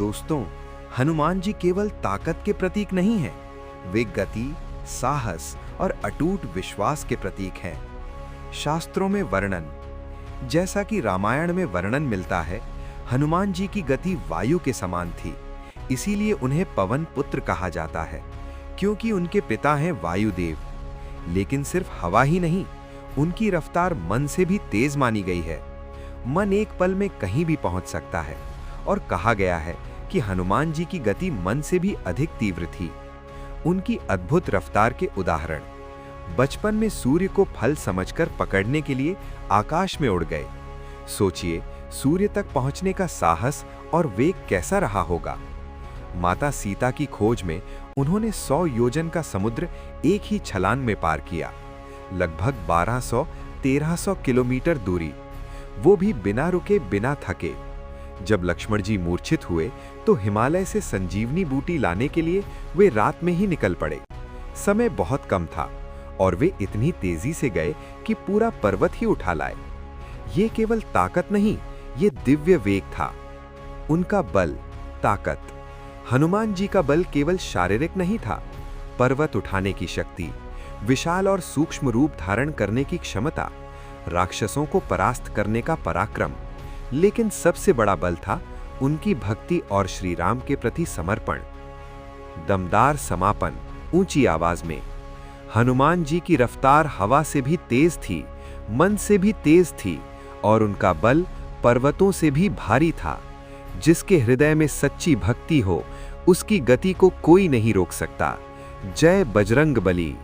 दोस्तों, हनुमान जी केवल ताकत के प्रतीक नहीं हैं, वे गति, साहस और अटूट विश्वास के प्रतीक हैं। शास्त्रों में वर्णन, जैसा कि रामायण में वर्णन मिलता है, हनुमान जी की गति वायु के समान थी। इसीलिए उन्हें पवन पुत्र कहा जाता है, क्योंकि उनके पिता हैं वायुदेव। लेकिन सिर्फ हवा ही नहीं, उनकी रफ्तार मन से भी तेज मानी गई है। मन एक पल में कहीं भी पहुंच सकता है, और कहा गया है कि हनुमान जी की गति मन से भी अधिक तीव्र थी। उनकी अद्भुत रफ्तार के उदाहरण, बचपन में सूर्य को फल समझकर पकड़ने के लिए आकाश में उड़ गए। सोचिए, सूर्य तक पहुंचने का साहस और वेग कैसा रहा होगा। माता सीता की खोज में उन्होंने 100 योजन का समुद्र एक ही छलांग में पार किया, लगभग 1200-1300 किलोमीटर दूरी, वो भी बिना रुके, बिना थके। जब लक्ष्मण जी मूर्छित हुए तो हिमालय से संजीवनी बूटी लाने के लिए वे रात में ही निकल पड़े। समय बहुत कम था और वे इतनी तेजी से गए कि पूरा पर्वत ही उठा लाए। ये केवल ताकत नहीं, ये दिव्य वेग था। उनका बल, ताकत। हनुमान जी का बल केवल शारीरिक नहीं था, पर्वत उठाने की शक्ति, विशाल और सूक्ष्म रूप धारण करने की क्षमता, राक्षसों को परास्त करने का पराक्रम। लेकिन सबसे बड़ा बल था उनकी भक्ति और श्री राम के प्रति समर्पण। दमदार समापन, ऊंची आवाज में। हनुमान जी की रफ्तार हवा से भी तेज थी, मन से भी तेज थी, और उनका बल पर्वतों से भी भारी था। जिसके हृदय में सच्ची भक्ति हो, उसकी गति को कोई नहीं रोक सकता। जय बजरंग बली।